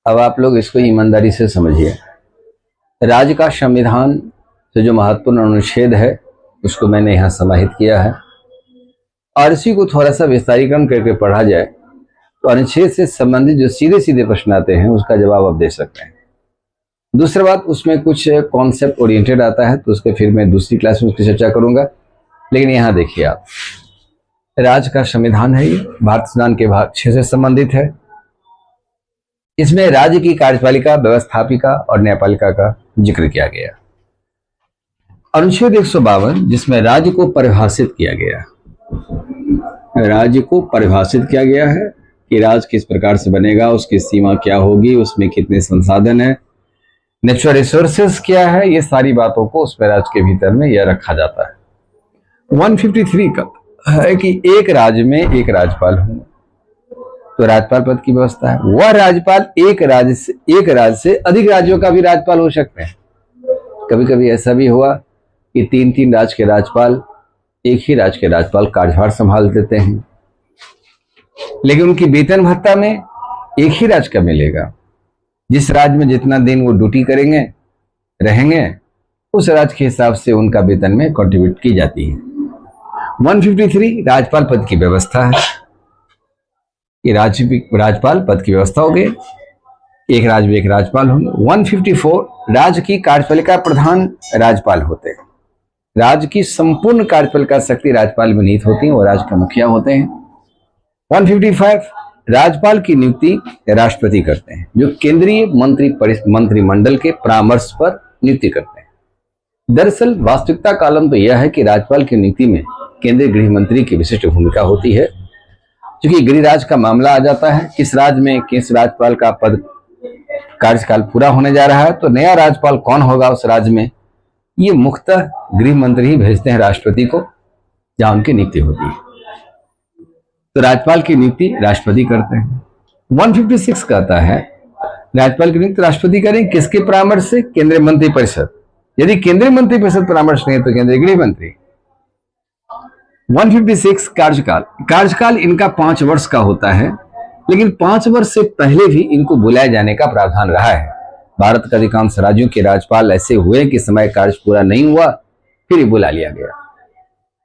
अब आप लोग इसको ईमानदारी से समझिए। राज्य का संविधान से जो महत्वपूर्ण अनुच्छेद है उसको मैंने यहाँ समाहित किया है और इसी को थोड़ा सा विस्तारीकरण करके पढ़ा जाए तो अनुच्छेद से संबंधित जो सीधे सीधे प्रश्न आते हैं उसका जवाब आप दे सकते हैं। दूसरी बात, उसमें कुछ कॉन्सेप्ट ओरिएंटेड आता है तो उसके फिर मैं दूसरी क्लास में उसकी चर्चा करूंगा। लेकिन यहाँ देखिए आप, राज्य का संविधान है, ये भारत संविधान के भाग 6 से संबंधित है। इसमें राज्य की कार्यपालिका, व्यवस्थापिका और न्यायपालिका का जिक्र किया गया। अनुच्छेद 152 जिसमें राज्य को परिभाषित किया गया, राज्य को परिभाषित किया गया है कि राज्य किस प्रकार से बनेगा, उसकी सीमा क्या होगी, उसमें कितने संसाधन है, नेचुरल रिसोर्सेस क्या है, ये सारी बातों को उसमें राज्य के भीतर में यह रखा जाता है। 153 का है कि एक राज्य में एक राज्यपाल होंगे, तो राज्यपाल पद की व्यवस्था है। वह राज्यपाल एक राज्य से अधिक राज्यों का भी राज्यपाल हो सकते हैं। कभी कभी ऐसा भी हुआ कि 3-3 राज्य के राज्यपाल एक ही राज्य के राज्यपाल कार्यभार संभाल देते हैं, लेकिन उनकी वेतन भत्ता में एक ही राज्य का मिलेगा। जिस राज्य में जितना दिन वो ड्यूटी करेंगे रहेंगे उस राज्य के हिसाब से उनका वेतन में कंट्रीब्यूट की जाती है। 153 राज्यपाल पद की व्यवस्था है। ये राज्यपाल पद की व्यवस्था हो गई, एक राज्य में एक राज्यपाल होंगे। 154 राज्य की कार्यपालिका प्रधान राज्यपाल होते हैं। राज्य की संपूर्ण कार्यपालिका शक्ति राज्यपाल में निहित होती है, वो राज्य का मुखिया होते हैं। 155 राज्यपाल की नियुक्ति राष्ट्रपति करते हैं, जो केंद्रीय मंत्रिमंडल के परामर्श पर नियुक्ति करते हैं। दरअसल वास्तविकता का आलम तो यह है कि राज्यपाल की नियुक्ति में केंद्रीय गृह मंत्री की विशिष्ट भूमिका होती है। क्योंकि गृह राज्य का मामला आ जाता है, किस राज्य में किस राज्यपाल का पद कार्यकाल पूरा होने जा रहा है, तो नया राज्यपाल कौन होगा उस राज्य में, ये मुख्यतः गृह मंत्री ही भेजते हैं राष्ट्रपति को, जहां उनकी नियुक्ति होती है। तो राज्यपाल की नियुक्ति राष्ट्रपति करते हैं। 156 कहता है राज्यपाल की नियुक्ति राष्ट्रपति करें, किसके परामर्श से, केंद्रीय मंत्रिपरिषद। यदि केंद्रीय मंत्रिपरिषद परामर्श नहीं तो केंद्रीय गृह मंत्री। 156 कार्यकाल इनका 5 वर्ष का होता है, लेकिन 5 वर्ष से पहले भी इनको बुलाए जाने का प्रावधान रहा है। भारत के अधिकांश राज्यों के राज्यपाल ऐसे हुए कि समय कार्य पूरा नहीं हुआ फिर बुला लिया गया,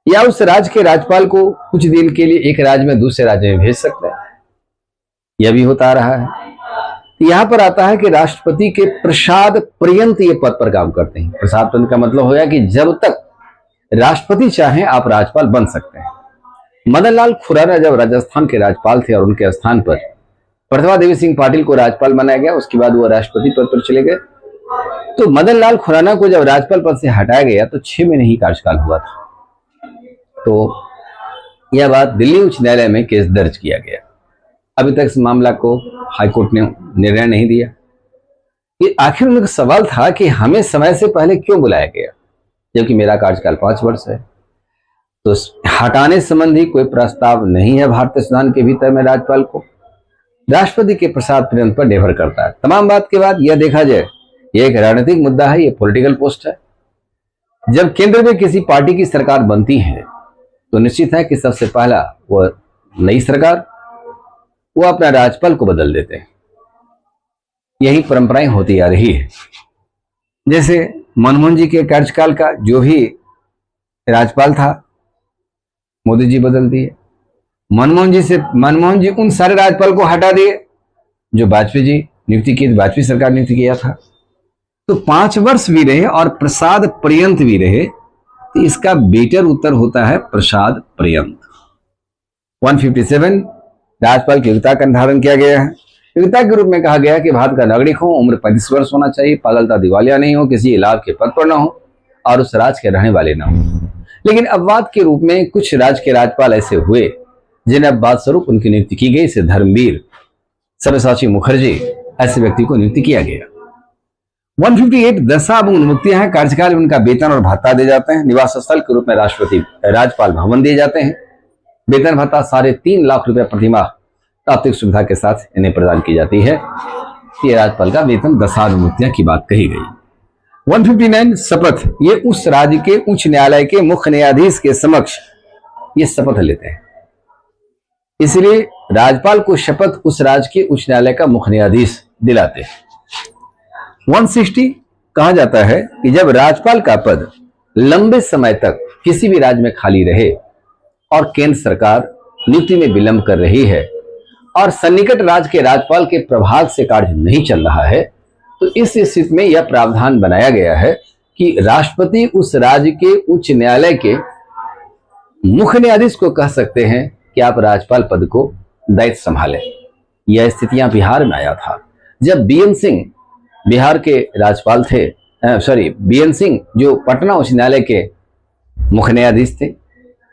या उस राज्य के राज्यपाल को कुछ दिन के लिए एक राज्य में दूसरे राज्य में भेज सकते हैं, यह भी होता रहा है। तो यहां पर आता है कि राष्ट्रपति के प्रसाद पर्यंत ये पद पर काम करते हैं। प्रसाद पर्यंत का मतलब होगा कि जब तक राष्ट्रपति चाहें आप राज्यपाल बन सकते हैं। मदन लाल खुराना जब राजस्थान के राज्यपाल थे और उनके स्थान पर प्रतिभा देवी सिंह पाटिल को राज्यपाल बनाया गया, उसके बाद वो राष्ट्रपति पद पर चले गए। तो मदन लाल खुराना को जब राज्यपाल पद से हटाया गया तो 6 महीने ही कार्यकाल हुआ था। तो यह बात दिल्ली उच्च न्यायालय में केस दर्ज किया गया। अभी तक इस मामला को हाईकोर्ट ने निर्णय नहीं दिया। ये आखिर उनका सवाल था कि हमें समय से पहले क्यों बुलाया गया, जबकि मेरा कार्यकाल 5 वर्ष है। तो हटाने संबंधी कोई प्रस्ताव नहीं है भारतीय संविधान के भीतर में। राज्यपाल को राष्ट्रपति के प्रसाद पर्यंत पर निर्भर करता है। तमाम बात के बाद यह देखा जाए, यह एक राजनीतिक मुद्दा है, यह पॉलिटिकल पोस्ट है। जब केंद्र में किसी पार्टी की सरकार बनती है तो निश्चित है कि सबसे पहला वो नई सरकार वो अपना राज्यपाल को बदल देते हैं। यही परंपराएं होती आ रही है। जैसे मनमोहन जी के कार्यकाल का जो भी राज्यपाल था मोदी जी बदल दिए। मनमोहन जी उन सारे राज्यपाल को हटा दिए जो वाजपेयी जी नियुक्ति की, वाजपेयी सरकार नियुक्ति किया था। तो 5 वर्ष भी रहे और प्रसाद पर्यंत भी रहे, तो इसका बेटर उत्तर होता है प्रसाद पर्यंत। 157 राज्यपाल की योग्यता का निर्धारण किया गया है। योग्यता के रूप में कहा गया कि भारत का नागरिक हो, उम्र 35 वर्ष होना चाहिए, पागलता दिवालिया नहीं हो, किसी इलाज के पद पर न हो और उस राज्य के रहने वाले न हो। लेकिन अपवाद के रूप में कुछ राज्य के राज्यपाल ऐसे हुए जिन्हें अपवाद स्वरूप उनकी नियुक्ति की गई। से धर्मवीर सब्यसाची मुखर्जी ऐसे व्यक्ति को नियुक्ति किया गया। 158 दशा एवं उन्मुक्तियां हैं। कार्यकाल में उनका वेतन और भत्ता दिए जाते हैं। निवास स्थल के रूप में राज्यपाल भवन दिए जाते हैं। वेतन भत्ता 3.5 लाख रुपए प्रतिमाह आर्थिक सुविधा के साथ इन्हें प्रदान की जाती है। ये राज्यपाल का वेतन दशा उन्मुक्तियां की बात कही गई। 159 शपथ। ये उस राज्य के उच्च न्यायालय के मुख्य न्यायाधीश के समक्ष ये शपथ लेते हैं। इसलिए राज्यपाल को शपथ उस राज्य के उच्च न्यायालय का मुख्य न्यायाधीश दिलाते हैं। 160 कहा जाता है कि जब राज्यपाल का पद लंबे समय तक किसी भी राज्य में खाली रहे और केंद्र सरकार नियुक्ति में विलंब कर रही है और सन्निकट राज्य के राज्यपाल के प्रभाग से कार्य नहीं चल रहा है, तो इस स्थिति में यह प्रावधान बनाया गया है कि राष्ट्रपति उस राज्य के उच्च न्यायालय के मुख्य न्यायाधीश को कह सकते हैं कि आप राज्यपाल पद को दायित्व संभालें। यह स्थितियां बिहार में आया था जब बीएन सिंह बिहार के राज्यपाल थे, बीएन सिंह जो पटना उच्च न्यायालय के मुख्य न्यायाधीश थे।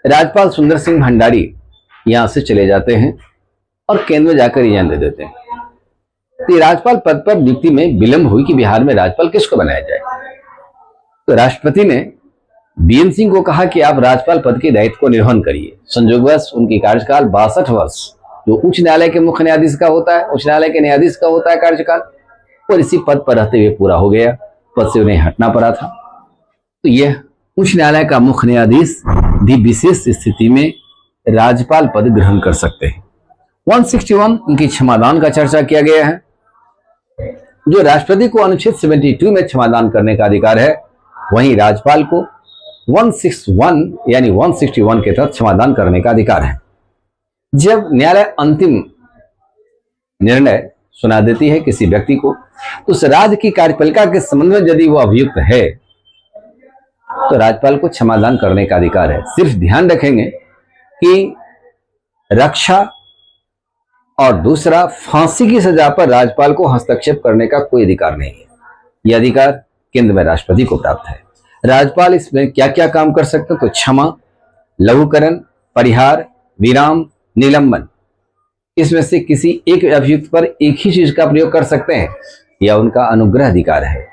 राज्यपाल सुंदर सिंह भंडारी यहां से चले जाते हैं और केंद्र में जाकर रिजाइन दे देते हैं। तो राज्यपाल पद पर नियुक्ति में विलंब हुई कि बिहार में राज्यपाल किसको बनाया जाए। तो राष्ट्रपति ने बीएन सिंह को कहा कि आप राज्यपाल पद के दायित्व को निर्वहन करिए। संयोगवश उनकी कार्यकाल 62 वर्ष, जो उच्च न्यायालय के मुख्य न्यायाधीश का होता है, उच्च न्यायालय के न्यायाधीश का होता है कार्यकाल, और इसी पद पर रहते हुए पूरा हो गया। पद से उन्हें हटना पड़ा था। तो यह उच्च न्यायालय का मुख्य न्यायाधीश भी विशेष स्थिति में राज्यपाल पद ग्रहण कर सकते हैं। 161 उनकी क्षमादान का चर्चा किया गया है। जो राष्ट्रपति को अनुच्छेद 72 में क्षमादान करने का अधिकार है, वहीं राज्यपाल को 161 यानी 161 के तहत क्षमादान करने का अधिकार है। जब न्यायालय अंतिम निर्णय सुना देती है किसी व्यक्ति को, तो उस राज्य की कार्यपालिका के संबंध में यदि वो अभियुक्त है तो राज्यपाल को क्षमादान करने का अधिकार है। सिर्फ ध्यान रखेंगे कि रक्षा और दूसरा फांसी की सजा पर राज्यपाल को हस्तक्षेप करने का कोई अधिकार नहीं है। यह अधिकार केंद्र में राष्ट्रपति को प्राप्त है। राज्यपाल इसमें क्या क्या काम कर सकते हैं? तो क्षमा, लघुकरण, परिहार, विराम, निलंबन, इसमें से किसी एक अभियुक्त पर एक ही चीज का प्रयोग कर सकते हैं। यह उनका अनुग्रह अधिकार है,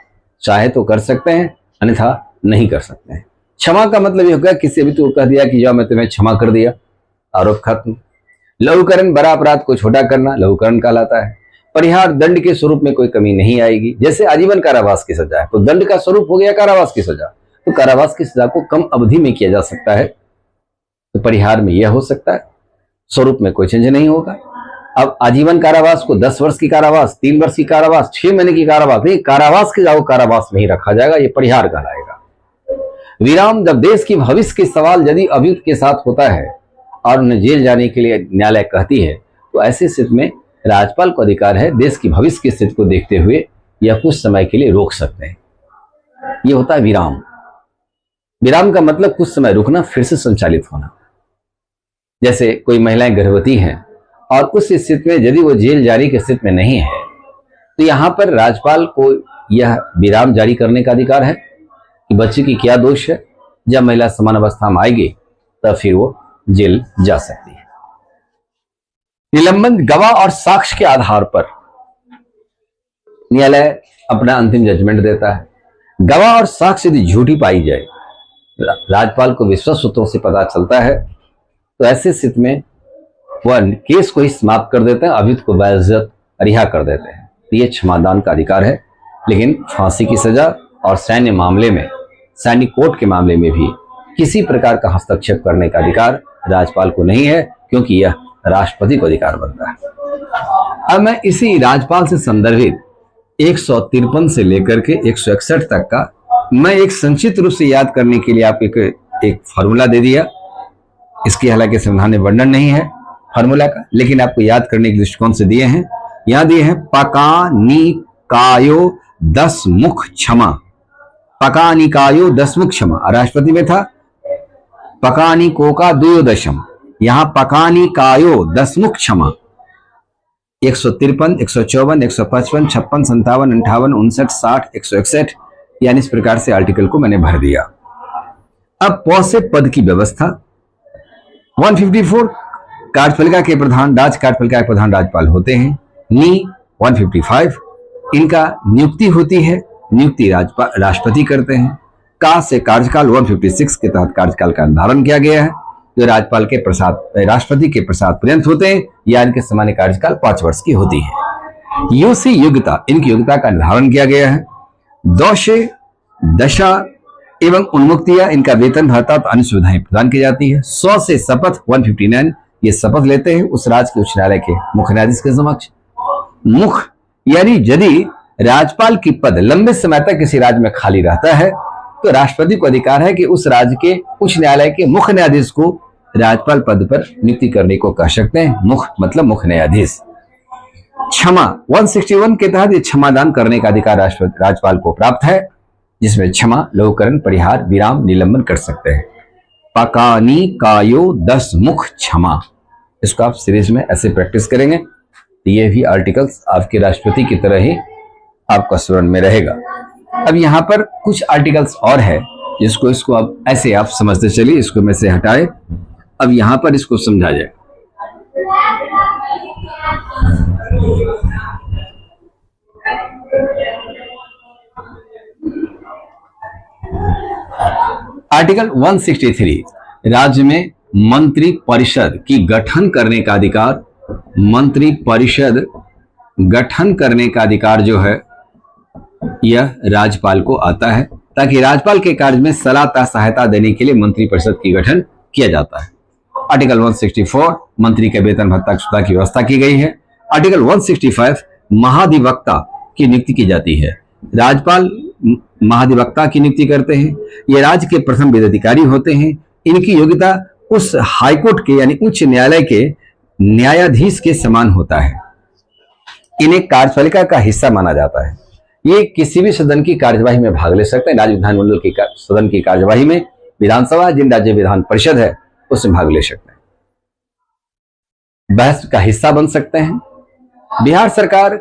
चाहे तो कर सकते हैं, अन्यथा नहीं कर सकते हैं। क्षमा का मतलब यह होगा किसी अभियुक्त को कह दिया कि जाओ मैं तुम्हें क्षमा कर दिया, आरोप खत्म। लघुकरण, बड़ा अपराध को छोटा करना, लघुकरण कहलाता है। परिहार, दंड के स्वरूप में कोई कमी नहीं आएगी। जैसे आजीवन कारावास की सजा है तो दंड का स्वरूप हो गया कारावास की सजा, तो कारावास की सजा को कम अवधि में किया जा सकता है। तो परिहार में यह हो सकता है, स्वरूप में कोई चेंज नहीं होगा। अब आजीवन कारावास को 10 वर्ष की कारावास, 3 वर्ष की कारावास, 6 महीने की कारावास, नहीं, कारावास के जाओ कारावास में ही रखा जाएगा, ये परिहार कहलाएगा। विराम, जब देश की भविष्य के सवाल यदि अभियुक्त के साथ होता है और उन्हें जेल जाने के लिए न्यायालय कहती है, तो ऐसी स्थिति में राज्यपाल को अधिकार है देश की भविष्य की स्थिति को देखते हुए यह कुछ समय के लिए रोक सकते हैं। यह होता है विराम। विराम का मतलब कुछ समय रुकना, फिर से संचालित होना। जैसे कोई महिलाएं गर्भवती हैं और उस स्थिति में यदि वो जेल जारी की स्थिति में नहीं है, तो यहां पर राज्यपाल को यह विराम जारी करने का अधिकार है कि बच्चे की क्या दोष है। जब महिला समान अवस्था में आएगी तब फिर वो जेल जा सकती है। निलंबन, गवाह और साक्ष्य के आधार पर न्यायालय अपना अंतिम जजमेंट देता है। गवाह और साक्ष्य यदि झूठी पाई जाए, राज्यपाल को विश्वस्त सूत्रों से पता चलता है, तो ऐसी स्थिति में वह केस को ही समाप्त कर देते हैं, अभियुक्त को बाइज्जत रिहा कर देते हैं। तो ये क्षमादान का अधिकार है। लेकिन फांसी की सजा और सैन्य मामले में, सैन्य कोर्ट के मामले में भी किसी प्रकार का हस्तक्षेप करने का अधिकार राज्यपाल को नहीं है, क्योंकि यह राष्ट्रपति को अधिकार बनता है। अब मैं इसी राज्यपाल से संदर्भित 153 से लेकर के 161 तक का मैं एक संक्षिप्त रूप से याद करने के लिए आप एक फॉर्मूला दे दिया। इसकी हालांकि संविधान में वर्णन नहीं है फॉर्मूला का, लेकिन आपको याद करने के दृष्टिकोण से दिए हैं। यहां दिए हैं पकानिकायो 10 मुख क्षमा, पकानिकायो 10 मुख क्षमा। राष्ट्रपति में था पकानिको का 2 यहां पकानिकायो 10 मुख क्षमा। 153, 154, 155, 56, 57, 58, 59, 60, 161, यानी इस प्रकार से आर्टिकल को मैंने भर दिया। अब प से पद की व्यवस्था। 154 कार्यपालिका के प्रधान, राज्य कार्यपालिका के प्रधान राज्यपाल होते हैं। नी 155 इनका नियुक्ति होती है, नियुक्ति राष्ट्रपति करते हैं। का से कार्यकाल 156 के तहत कार्यकाल का निर्धारण किया गया है, जो राज्यपाल के प्रसाद राष्ट्रपति के प्रसाद पर्यंत होते हैं, या इनके सामान्य कार्यकाल 5 वर्ष की होती है। यू से योग्यता, इनकी योग्यता का निर्धारण किया गया है। दौ से दशा एवं उन्मुक्तियां, इनका वेतन भत्ता अन्य सुविधाएं प्रदान की जाती है। 100 से शपथ 159 ये शपथ लेते हैं उस राज्य के उच्च न्यायालय के मुख्य न्यायाधीश के समक्ष। मुख यानी यदि राज्यपाल की पद लंबे समय तक किसी राज्य में खाली रहता है तो राष्ट्रपति को अधिकार है कि उस राज्य के उच्च न्यायालय के मुख्य न्यायाधीश को राज्यपाल पद पर नियुक्ति करने को कह सकते हैं। मुख्य मतलब मुख्य न्यायाधीश। क्षमा 161 के तहत ये क्षमादान करने का अधिकार राज्यपाल को प्राप्त है, जिसमें क्षमा, लघुकरण, परिहार, विराम, निलंबन कर सकते हैं। पकानी कायो 10 मुख क्षमा, इसको आप सीरीज में ऐसे प्रैक्टिस करेंगे तो ये भी आर्टिकल्स आपके राष्ट्रपति की तरह ही आपका स्मरण में रहेगा। अब यहाँ पर कुछ आर्टिकल्स और है इसको आप ऐसे आप समझते चलिए, इसको में से हटाए। अब यहाँ पर इसको समझा जाए। आर्टिकल 163 राज्य में मंत्री परिषद की गठन करने का अधिकार, मंत्री परिषद गठन करने का अधिकार जो है यह राज्यपाल को आता है, ताकि राज्यपाल के कार्य में सलाह सहायता देने के लिए मंत्री परिषद की गठन किया जाता है। आर्टिकल 164 मंत्री के वेतन भत्ता की व्यवस्था की गई है। आर्टिकल 165 महाधिवक्ता की नियुक्ति की जाती है। राज्यपाल महाधिवक्ता की नियुक्ति करते हैं। ये राज्य के प्रथम विधिकारी होते हैं। इनकी योग्यता उस हाईकोर्ट के यानी उच्च न्यायालय के न्यायाधीश के समान होता है। इन्हें कार्यपालिका का हिस्सा माना जाता है। ये किसी भी सदन की कार्यवाही में भाग ले सकते हैं। राज्य विधानमंडल की सदन की कार्यवाही में विधानसभा जिन राज्य विधान परिषद है उसमें भाग ले सकते हैं, बहस का हिस्सा बन सकते हैं। बिहार सरकार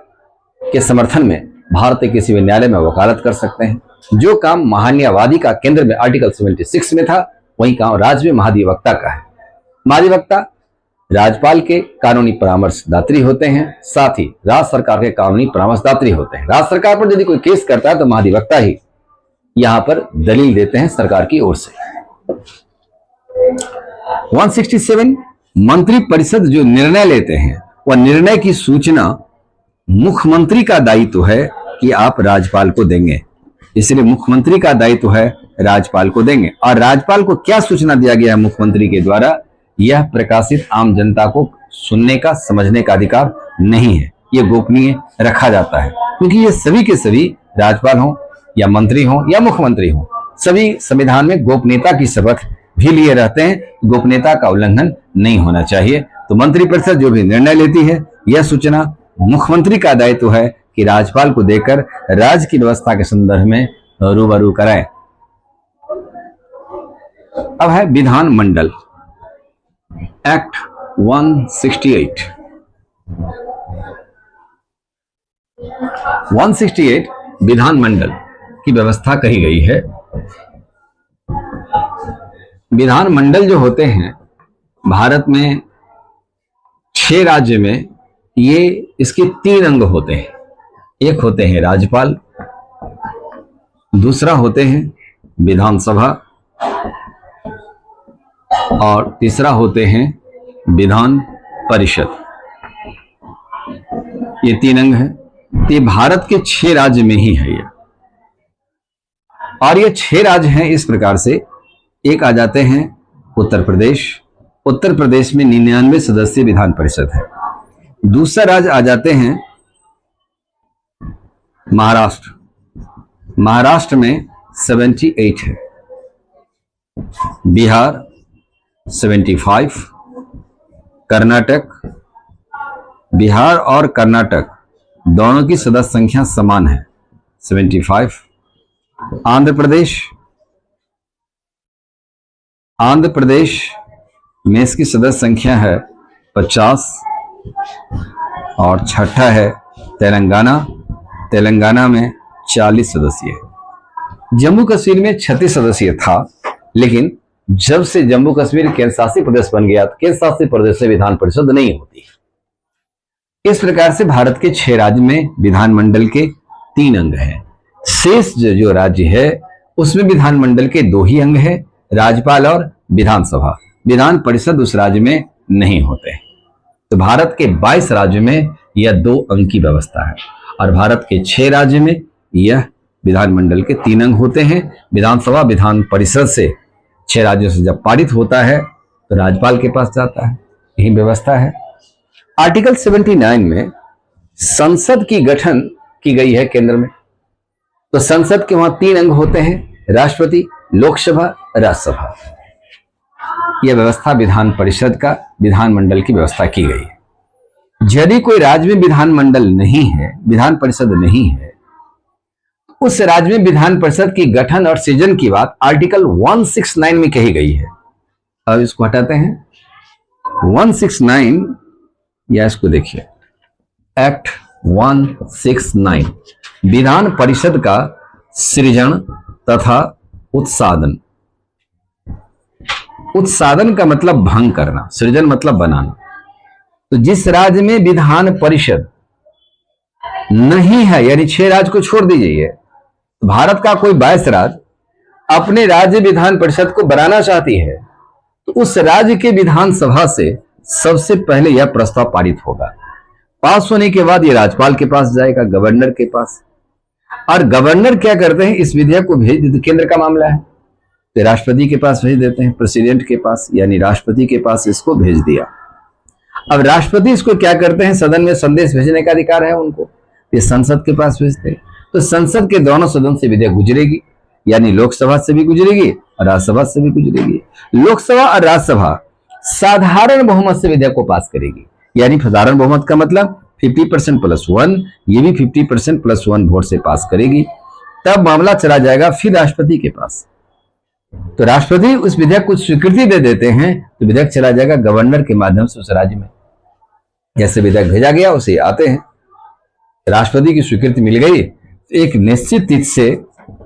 के समर्थन में भारत के किसी भी न्यायालय में वकालत कर सकते हैं। जो काम महान्यायवादी का केंद्र में आर्टिकल 76 में था, वही काम राज्य में महाधिवक्ता का है। महाधिवक्ता राज्यपाल के कानूनी परामर्शदात्री होते हैं, साथ ही राज्य सरकार के कानूनी परामर्शदात्री होते हैं। राज्य सरकार पर यदि कोई केस करता है तो महाधिवक्ता ही यहां पर दलील देते हैं सरकार की ओर से। 167 मंत्री परिषद जो निर्णय लेते हैं वह निर्णय की सूचना मुख्यमंत्री का दायित्व है कि आप राज्यपाल को देंगे। इसलिए मुख्यमंत्री का दायित्व है राज्यपाल को देंगे। और राज्यपाल को क्या सूचना दिया गया है मुख्यमंत्री के द्वारा, यह प्रकाशित आम जनता को सुनने का समझने का अधिकार नहीं है। यह गोपनीय रखा जाता है, क्योंकि ये सभी के सभी राज्यपाल हों या मंत्री हों या मुख्यमंत्री हों, सभी संविधान में गोपनीयता की शपथ भी लिए रहते हैं। गोपनीयता का उल्लंघन नहीं होना चाहिए। तो मंत्रिपरिषद जो भी निर्णय लेती है, यह सूचना मुख्यमंत्री का दायित्व है कि राज्यपाल को देकर राज्य की व्यवस्था के संदर्भ में रूबरू कराएं। अब है विधानमंडल एक्ट 168। 168 विधानमंडल की व्यवस्था कही गई है। विधानमंडल जो होते हैं भारत में 6 राज्य में, ये इसके 3 अंग होते हैं। एक होते हैं राज्यपाल, दूसरा होते हैं विधानसभा और तीसरा होते हैं विधान परिषद। ये 3 अंग हैं। ये भारत के 6 राज्य में ही है ये। और ये 6 राज्य हैं इस प्रकार से। एक आ जाते हैं उत्तर प्रदेश। उत्तर प्रदेश में 99 सदस्यीय विधान परिषद है। दूसरा राज्य आ जाते हैं महाराष्ट्र। महाराष्ट्र में 78 है। बिहार 75। कर्नाटक, बिहार और कर्नाटक दोनों की सदस्य संख्या समान है, 75। आंध्र प्रदेश में इसकी सदस्य संख्या है 50। और छठा है तेलंगाना। तेलंगाना में 40 सदस्य है। जम्मू कश्मीर में 36 सदस्य था, लेकिन जब से जम्मू कश्मीर केंद्र शासित प्रदेश बन गया तो केंद्र शासित प्रदेश से विधान परिषद नहीं होती। इस प्रकार से भारत के 6 राज्य में विधानमंडल के 3 अंग हैं। शेष जो राज्य है उसमें विधानमंडल के 2 ही अंग है, राज्यपाल और विधानसभा। विधान परिषद उस राज्य में नहीं होते। तो भारत के 22 राज्यों में यह 2 अंग की व्यवस्था है और भारत के 6 राज्य में यह विधानमंडल के 3 अंग होते हैं। विधानसभा विधान परिषद से 6 राज्यों से जब पारित होता है तो राज्यपाल के पास जाता है। यही व्यवस्था है। आर्टिकल 79 में संसद की गठन की गई है केंद्र में। तो संसद के वहां 3 अंग होते हैं, राष्ट्रपति, लोकसभा, राज्यसभा। यह व्यवस्था विधान परिषद का, विधानमंडल की व्यवस्था की गई है। यदि कोई राज्य में विधानमंडल नहीं है, विधान परिषद नहीं है, उस राज्य में विधान परिषद की गठन और सृजन की बात आर्टिकल 169 में कही गई है। अब इसको हटाते हैं, 169 या इसको देखिए, एक्ट 169 विधान परिषद का सृजन तथा उत्सादन। उत्सादन का मतलब भंग करना, सृजन मतलब बनाना। तो जिस राज्य में विधान परिषद नहीं है, यानी 6 राज्य को छोड़ दीजिए, भारत का कोई 22 राज्य अपने राज्य विधान परिषद को बनाना चाहती है, तो उस राज्य के विधानसभा से सबसे पहले यह प्रस्ताव पारित होगा। पास होने के बाद यह राज्यपाल के पास जाएगा, गवर्नर के पास, और गवर्नर क्या करते हैं, इस विधेयक को भेज देते, केंद्र का मामला है तो राष्ट्रपति के पास भेज देते हैं, प्रेसिडेंट के पास, यानी राष्ट्रपति के पास इसको भेज दिया। अब राष्ट्रपति इसको क्या करते हैं, सदन में संदेश भेजने का अधिकार है उनको, ये संसद के पास भेजते हैं। तो संसद के दोनों सदन से विधेयक गुजरेगी, यानी लोकसभा से भी गुजरेगी और राज्यसभा से भी गुजरेगी। लोकसभा और राज्यसभा साधारण बहुमत से विधेयक को पास करेगी, यानी साधारण बहुमत का मतलब 50% + 1, ये भी 50% + 1 वोट से पास करेगी। तब मामला चला जाएगा फिर राष्ट्रपति के पास। तो राष्ट्रपति उस विधेयक को स्वीकृति दे देते हैं, तो विधेयक चला जाएगा गवर्नर के माध्यम से उस राज्य में। जैसे विधेयक भेजा गया उसे आते हैं, राष्ट्रपति की स्वीकृति मिल गई, एक निश्चित तिथि से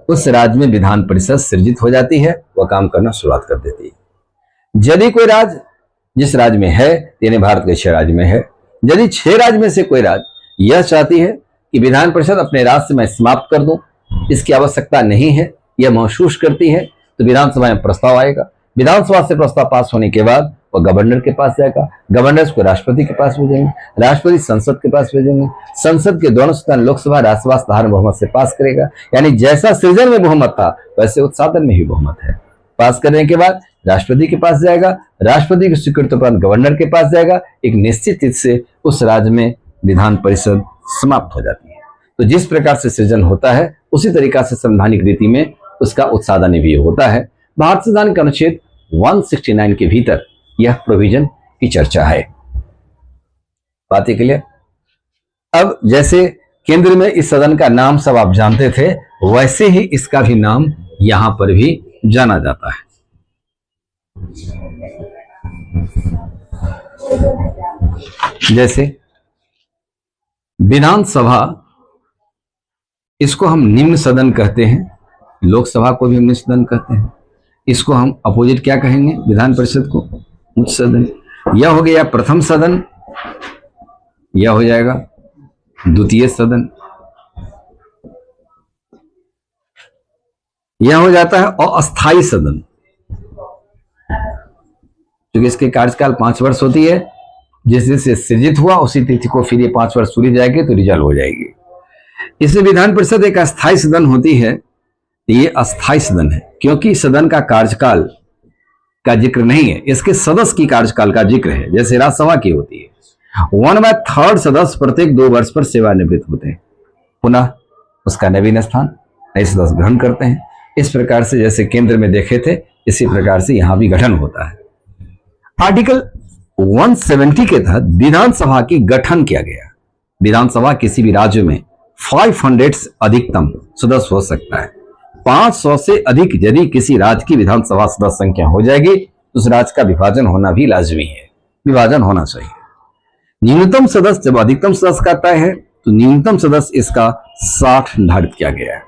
उस राज्य में विधान परिषद सृजित हो जाती है, वह काम करना शुरुआत कर देती है। यदि कोई राज्य जिस राज्य में है, यानी भारत के 6 राज्य में है, यदि 6 राज्य में से कोई राज्य यह चाहती है कि विधान परिषद अपने राज्य से मैं समाप्त कर दूं, इसकी आवश्यकता नहीं है, यह महसूस करती है, तो विधानसभा में प्रस्ताव आएगा। विधानसभा से प्रस्ताव पास होने के बाद वह गवर्नर के पास जाएगा, गवर्नर उसको राष्ट्रपति के पास भेजेंगे, राष्ट्रपति संसद के पास भेजेंगे, संसद के दोनों सदन लोकसभा राज्यसभा साधारण बहुमत से पास करेगा। यानी जैसा सृजन में बहुमत था वैसे उत्सादन में भी बहुमत है। पास करने के बाद राष्ट्रपति के पास जाएगा, राष्ट्रपति की स्वीकृति उपरांत गवर्नर के पास जाएगा, एक निश्चित तिथि से उस राज्य में विधान परिषद समाप्त हो जाती है। तो जिस प्रकार से सृजन होता है उसी तरीका से संवैधानिक रीति में उसका उत्सादन भी होता है। भारत संविधान के अनुच्छेद 169 के भीतर यह प्रोविजन की चर्चा है। बात क्लियर? अब जैसे केंद्र में इस सदन का नाम सब आप जानते थे, वैसे ही इसका भी नाम यहां पर भी जाना जाता है। जैसे विधानसभा, इसको हम निम्न सदन कहते हैं, लोकसभा को भी हम निम्न सदन कहते हैं। इसको हम अपोजिट क्या कहेंगे, विधान परिषद को उच्च सदन। यह हो गया प्रथम सदन, यह हो जाएगा द्वितीय सदन, यह हो जाता है अस्थाई सदन, क्योंकि इसके कार्यकाल 5 वर्ष होती है। जिस दिन से सृजित हुआ उसी तिथि को फिर ये 5 वर्ष पूरी जाएगी तो रिजॉल्व हो जाएगी। इसमें विधान परिषद एक अस्थाई सदन होती है। ये अस्थाई सदन है क्योंकि सदन का कार्यकाल का जिक्र नहीं है, इसके सदस्य की कार्यकाल का जिक्र है। जैसे राज्यसभा की होती है, 1/3 सदस्य प्रत्येक 2 वर्ष पर सेवानिवृत्त होते हैं, पुनः उसका नवीन स्थान नए सदस्य ग्रहण करते हैं। इस प्रकार से जैसे केंद्र में देखे थे, इसी प्रकार से यहां भी गठन होता है। आर्टिकल 170 के तहत विधानसभा की गठन किया गया। विधानसभा किसी भी राज्य में 500 अधिकतम सदस्य हो सकता है। 500 से अधिक यदि किसी राज्य की विधानसभा सदस्य संख्या हो जाएगी तो उस राज्य का विभाजन होना भी लाजमी है, विभाजन होना चाहिए। न्यूनतम सदस्य जब अधिकतम सदस्य का तय है तो न्यूनतम सदस्य इसका 60 निर्धारित किया गया है।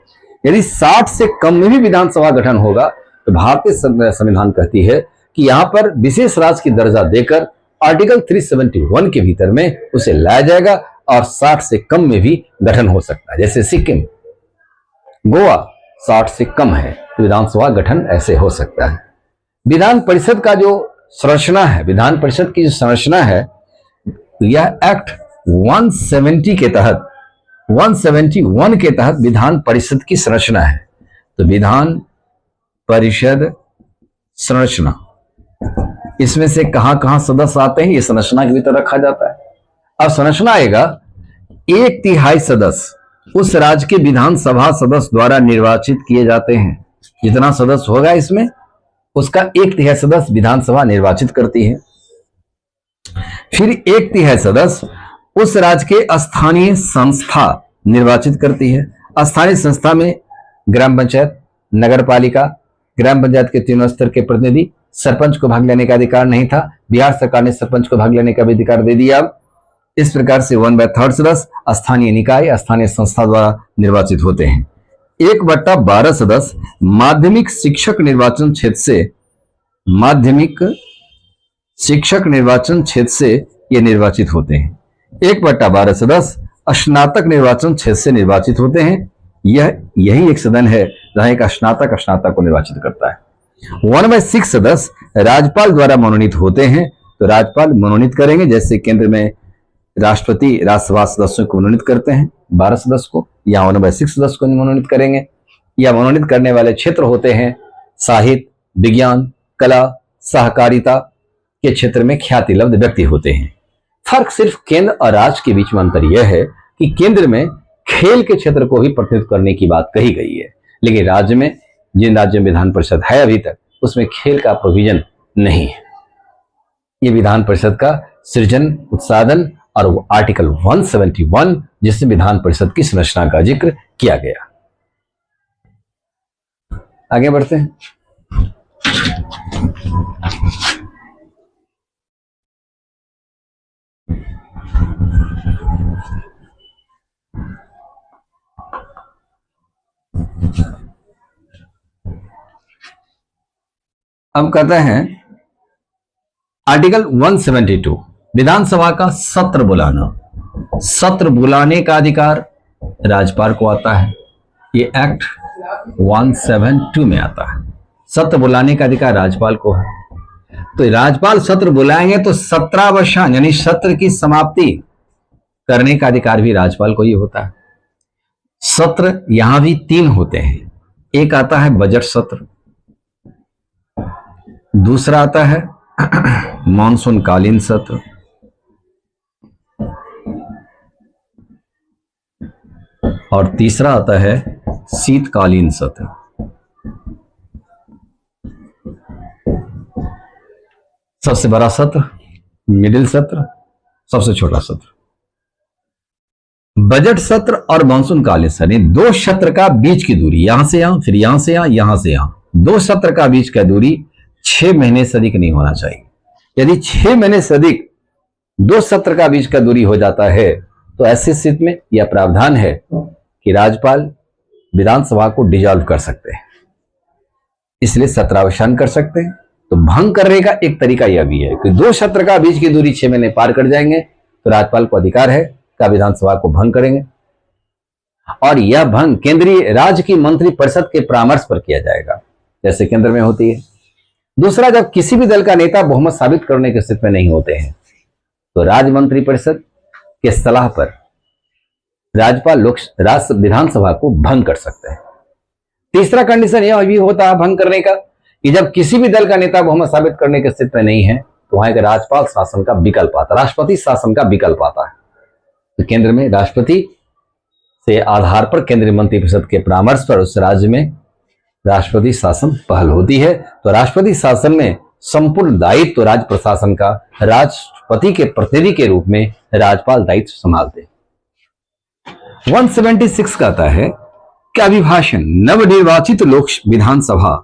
यदि 60 से कम में भी विधानसभा गठन होगा तो भारतीय संविधान कहती है कि यहां पर विशेष राज्य की दर्जा देकर आर्टिकल 371 के भीतर में उसे लाया जाएगा और 60 से कम में भी गठन हो सकता है। जैसे सिक्किम, गोवा 60 से कम है तो विधानसभा गठन ऐसे हो सकता है। विधान परिषद का जो संरचना है, विधान परिषद की जो संरचना है, यह एक्ट 170 के तहत 171 के तहत विधान परिषद की संरचना है। तो विधान परिषद संरचना, इसमें से कहां कहां सदस्य आते हैं ये संरचना के भीतर रखा जाता है। अब संरचना आएगा एक तिहाई सदस्य उस राज्य के विधानसभा सदस्य द्वारा निर्वाचित किए जाते हैं। जितना सदस्य होगा इसमें उसका एक तिहाई सदस्य विधानसभा निर्वाचित करती है। फिर एक तिहाई सदस्य उस राज्य के स्थानीय संस्था निर्वाचित करती है। स्थानीय संस्था में ग्राम पंचायत, नगर पालिका, ग्राम पंचायत के तीनों स्तर के प्रतिनिधि। सरपंच को भाग लेने का अधिकार नहीं था, बिहार सरकार ने सरपंच को भाग लेने का भी अधिकार दे दिया। इस प्रकार से 1/3 सदस्य स्थानीय निकाय, स्थानीय संस्था द्वारा निर्वाचित होते हैं। 1/12 सदस्य माध्यमिक शिक्षक निर्वाचन क्षेत्र से ये निर्वाचित होते हैं। 1/12 सदस्य स्नातक निर्वाचन क्षेत्र से निर्वाचित होते हैं। यही एक सदन है जहां एक स्नातक को निर्वाचित करता है। 1/6 सदस्य राज्यपाल द्वारा मनोनीत होते हैं। तो राज्यपाल मनोनीत करेंगे, जैसे केंद्र में राष्ट्रपति राज्यसभा सदस्यों को मनोनीत करते हैं 12 सदस्य को, या 1/6 सदस्य को मनोनीत करेंगे। या मनोनीत करने वाले क्षेत्र होते हैं साहित्य, विज्ञान, कला, सहकारिता के क्षेत्र में ख्याति लब्ध व्यक्ति होते हैं। फर्क सिर्फ केंद्र और राज्य के बीच में अंतर यह है कि केंद्र में खेल के क्षेत्र को भी प्रतिनिधित्व करने की बात कही गई है, लेकिन राज्य में, जिन राज्यों में विधान परिषद है अभी तक, उसमें खेल का प्रोविजन नहीं है। ये विधान परिषद का सृजन, उत्साधन और वो आर्टिकल 171 जिसमें विधान परिषद की संरचना का जिक्र किया गया। आगे बढ़ते हैं। अब कहते हैं आर्टिकल 172 विधानसभा का सत्र बुलाना। सत्र बुलाने का अधिकार राज्यपाल को आता है। ये एक्ट 172 में आता है। सत्र बुलाने का अधिकार राज्यपाल को है। तो राज्यपाल सत्र बुलाएंगे तो सत्रावसान यानी सत्र की समाप्ति करने का अधिकार भी राज्यपाल को ही होता है। सत्र यहां भी 3 होते हैं। एक आता है बजट सत्र, दूसरा आता है मानसून कालीन सत्र, और तीसरा आता है शीतकालीन सत्र। सबसे बड़ा सत्र, मिडिल सत्र, सबसे छोटा सत्र। बजट सत्र और मानसून कालीन सत्र, 2 सत्र का बीच की दूरी, यहां से यहां, फिर यहां से यहां, यहां से यहां, 2 सत्र का बीच का दूरी 6 महीने से अधिक नहीं होना चाहिए। यदि 6 महीने से अधिक 2 सत्र का बीच का दूरी हो जाता है तो ऐसी स्थिति में यह प्रावधान है कि राज्यपाल विधानसभा को डिसॉल्व कर सकते हैं, इसलिए सत्रावसान कर सकते हैं। तो भंग करने का एक तरीका यह भी है कि 2 सत्र का बीच की दूरी 6 महीने पार कर जाएंगे तो राज्यपाल को अधिकार है कि विधानसभा को भंग करेंगे, और यह भंग केंद्रीय राज्य की मंत्री परिषद के परामर्श पर किया जाएगा, जैसे केंद्र में होती है। दूसरा, जब किसी भी दल का नेता बहुमत साबित करने की स्थिति में नहीं होते हैं तो राज्य मंत्री परिषद के सलाह पर राज्यपाल राज्य विधानसभा को भंग कर सकते हैं। तीसरा कंडीशन यह भी होता है भंग करने का कि जब किसी भी दल का नेता बहुमत साबित करने की स्थिति में नहीं है तो वहां एक राज्यपाल शासन का विकल्प आता है, राष्ट्रपति शासन का विकल्प आता है। तो केंद्र में राष्ट्रपति से आधार पर केंद्रीय मंत्रिपरिषद के परामर्श पर उस राज्य में राष्ट्रपति शासन पहल होती है। तो राष्ट्रपति शासन में संपूर्ण दायित्व तो राज्य प्रशासन का राष्ट्रपति के प्रतिनिधि के रूप में राज्यपाल दायित्व संभालते। 176 कहता है कि अभिभाषण नवनिर्वाचित लोक विधानसभा,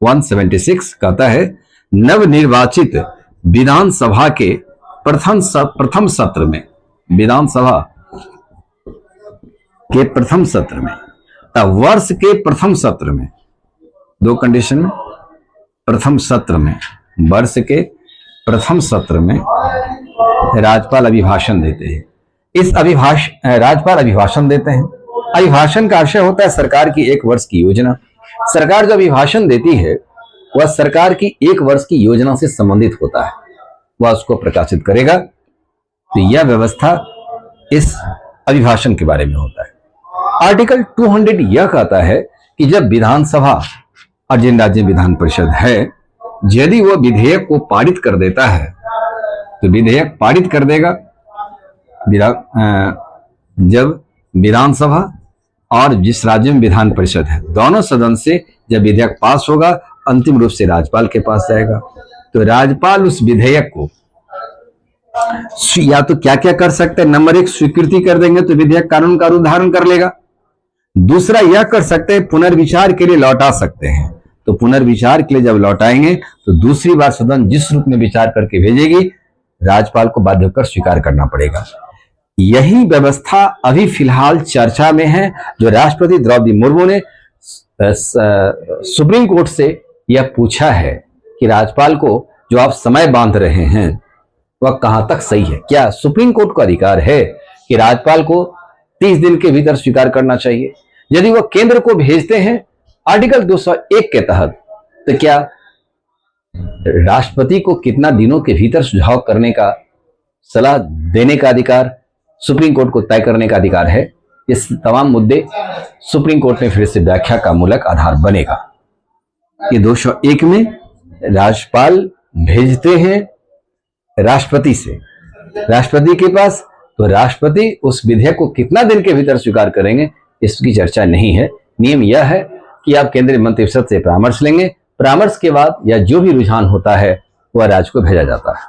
176 कहता है नवनिर्वाचित विधानसभा के प्रथम सत्र में, विधानसभा के प्रथम सत्र में, वर्ष के प्रथम सत्र में, 2 कंडीशन में, प्रथम सत्र में, वर्ष के प्रथम सत्र में राज्यपाल अभिभाषण देते हैं। राज्यपाल अभिभाषण देते हैं। अभिभाषण का आशय होता है सरकार की 1 वर्ष की योजना। सरकार जो अभिभाषण देती है वह सरकार की 1 वर्ष की योजना से संबंधित होता है, वह उसको प्रकाशित करेगा। तो यह व्यवस्था इस अभिभाषण के बारे में होता है। आर्टिकल 200 यह कहता है कि जब विधानसभा और जिन राज्य विधान परिषद है, यदि वह विधेयक को पारित कर देता है तो विधेयक पारित कर देगा जब विधानसभा और जिस राज्य में विधान परिषद है, दोनों सदन से जब विधेयक पास होगा, अंतिम रूप से राज्यपाल के पास जाएगा। तो राज्यपाल उस विधेयक को या तो क्या क्या कर सकते हैं, नंबर 1 स्वीकृति कर देंगे तो विधेयक कानून का रूप धारण कर लेगा। दूसरा यह कर सकते हैं, पुनर्विचार के लिए लौटा सकते हैं। तो पुनर्विचार के लिए जब लौटाएंगे तो दूसरी बार सदन जिस रूप में विचार करके भेजेगी, राज्यपाल को बाध्य होकर स्वीकार करना पड़ेगा। यही व्यवस्था अभी फिलहाल चर्चा में है, जो राष्ट्रपति द्रौपदी मुर्मू ने सुप्रीम कोर्ट से यह पूछा है कि राज्यपाल को जो आप समय बांध रहे हैं वह कहां तक सही है। क्या सुप्रीम कोर्ट को अधिकार है कि राज्यपाल को 30 दिन के भीतर स्वीकार करना चाहिए? यदि वह केंद्र को भेजते हैं आर्टिकल 201 के तहत, तो क्या राष्ट्रपति को कितना दिनों के भीतर सुझाव करने का, सलाह देने का अधिकार, सुप्रीम कोर्ट को तय करने का अधिकार है? इस तमाम मुद्दे सुप्रीम कोर्ट में फिर से व्याख्या का मूलक आधार बनेगा। ये 201 में राज्यपाल भेजते हैं राष्ट्रपति से, राष्ट्रपति के पास, तो राष्ट्रपति उस विधेयक को कितना दिन के भीतर स्वीकार करेंगे इसकी चर्चा नहीं है। नियम यह है कि आप केंद्रीय मंत्रिपरिषद से परामर्श लेंगे, परामर्श के बाद या जो भी रुझान होता है वह राज्य को भेजा जाता है।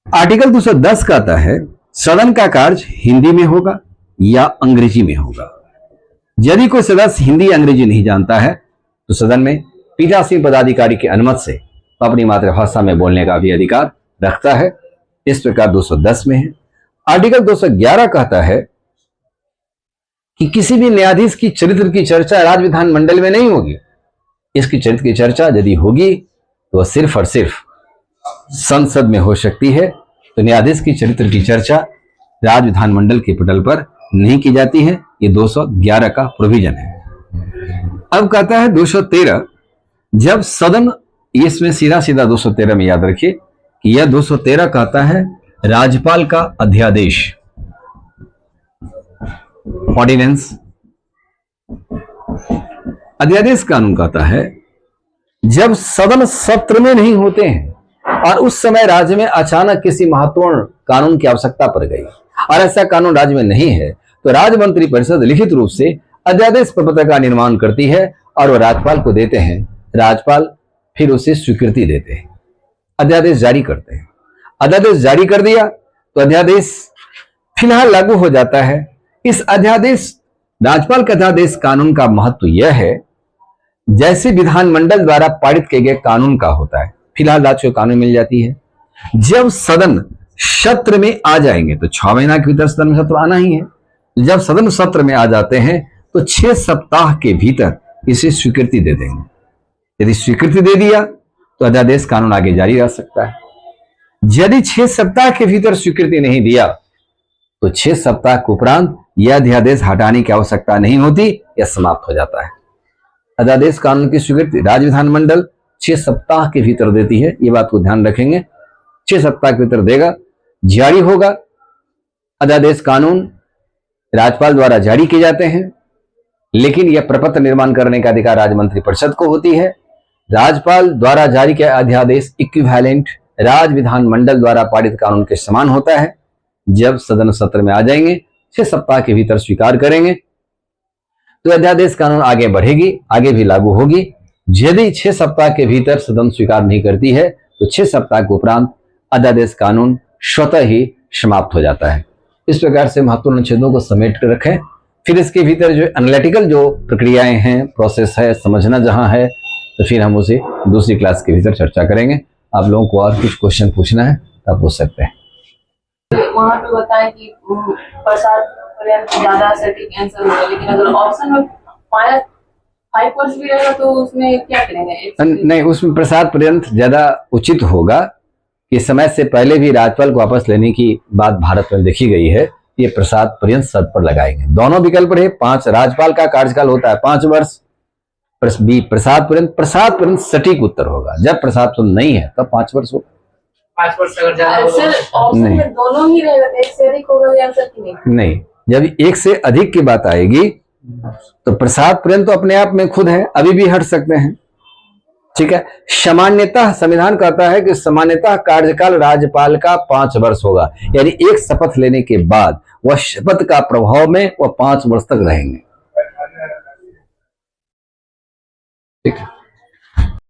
आर्टिकल 210 कहता है सदन का कार्य हिंदी में होगा या अंग्रेजी में होगा। यदि कोई सदस्य हिंदी अंग्रेजी नहीं जानता है तो सदन में पीठासीन पदाधिकारी की अनुमति से अपनी मातृभाषा में बोलने का भी अधिकार रखता है। इस प्रकार 210 में है। आर्टिकल 211 कहता है कि किसी भी न्यायाधीश की चरित्र की चर्चा राज्य विधानमंडल में नहीं होगी। इसकी चरित्र की चर्चा यदि होगी तो वह सिर्फ और सिर्फ संसद में हो सकती है। तो न्यायाधीश की चरित्र की चर्चा राज्य विधानमंडल के पटल पर नहीं की जाती है। ये 211 का प्रोविजन है। अब कहता है 213, जब सदन, इसमें सीधा सीधा 213 में याद रखिए कि यह 213 कहता है राज्यपाल का अध्यादेश, ऑर्डिनेंस। अध्यादेश कानून कहता है जब सदन सत्र में नहीं होते हैं और उस समय राज्य में अचानक किसी महत्वपूर्ण कानून की आवश्यकता पड़ गई और ऐसा कानून राज्य में नहीं है, तो राज्य मंत्री परिषद लिखित रूप से अध्यादेश प्रपत्र का निर्माण करती है और वह राज्यपाल को देते हैं। राज्यपाल फिर उसे स्वीकृति देते हैं, अध्यादेश जारी करते हैं। अध्यादेश जारी कर दिया तो अध्यादेश फिलहाल लागू हो जाता है। इस अध्यादेश, राज्यपाल के अध्यादेश कानून का महत्व यह है, जैसे विधानमंडल द्वारा पारित किए गए कानून का होता है, फिलहाल राज्य को कानून मिल जाती है। जब सदन सत्र में आ जाएंगे तो 6 महीना के भीतर सदन में सत्र आना ही है। जब सदन सत्र में आ जाते हैं तो 6 सप्ताह के भीतर इसे स्वीकृति दे देंगे। यदि स्वीकृति दे दिया तो अध्यादेश कानून आगे जारी रह सकता है। यदि 6 सप्ताह के भीतर स्वीकृति नहीं दिया तो 6 सप्ताह के उपरांत यह अध्यादेश हटाने की आवश्यकता नहीं होती, यह समाप्त हो जाता है। अध्यादेश कानून की स्वीकृति राज्य विधानमंडल 6 सप्ताह के भीतर देती है। ये बात को ध्यान रखेंगे, 6 सप्ताह के भीतर देगा, जारी होगा। अध्यादेश कानून राज्यपाल द्वारा जारी किए जाते हैं, लेकिन यह प्रपत्र निर्माण करने का अधिकार राज्य मंत्री परिषद को होती है। राज्यपाल द्वारा जारी किया अध्यादेश इक्विवेलेंट राज्य विधानमंडल द्वारा पारित कानून के समान होता है। जब सदन सत्र में आ जाएंगे, 6 सप्ताह के भीतर स्वीकार करेंगे तो अध्यादेश कानून आगे बढ़ेगी, आगे भी लागू होगी। यदि 6 सप्ताह के भीतर सदन स्वीकार नहीं करती है तो 6 सप्ताह के उपरांत अध्यादेश कानून स्वतः ही समाप्त हो जाता है। इस प्रकार से महत्वपूर्ण अनुच्छेदों को समेट कर रखें। फिर इसके भीतर जो एनालिटिकल जो प्रक्रियाएं हैं, प्रोसेस है, समझना जहां है, तो फिर हम उसे दूसरी क्लास के भीतर चर्चा करेंगे। आप लोगों को और कुछ क्वेश्चन पूछना है तो आप पूछ सकते हैं। वहाँ पे बताएं कि प्रसाद पर्यंत ज्यादा सटीक आंसर होगा, लेकिन अगर ऑप्शन में 5 वर्ष भी रहेगा तो उसमें क्या करेंगे? नहीं, उसमें प्रसाद पर्यंत ज्यादा उचित होगा कि समय से पहले भी राज्यपाल को वापस लेने की बात भारत में देखी गई है। ये प्रसाद पर्यंत शर्त पर लगाएंगे। दोनों विकल्प रहे। 5 राज्यपाल का कार्यकाल होता है 5 वर्ष, प्रसाद पर्यंत सटीक उत्तर होगा। जब प्रसाद पर्यंत नहीं है तब 5 वर्ष होगा। 5 वर्ष अगर ज्यादा ऑप्शन में दोनों ही रहेगा तो एक से अधिक होगा या आंसर की नहीं? जब एक से अधिक की बात आएगी तो प्रसाद पर्यंत तो अपने आप में खुद है, अभी भी हट सकते हैं। ठीक है। सामान्यतः संविधान कहता है कि सामान्यतः कार्यकाल राज्यपाल का 5 वर्ष होगा, यानी एक शपथ लेने के बाद वह शपथ का प्रभाव में वह 5 वर्ष तक रहेंगे। ठीक है।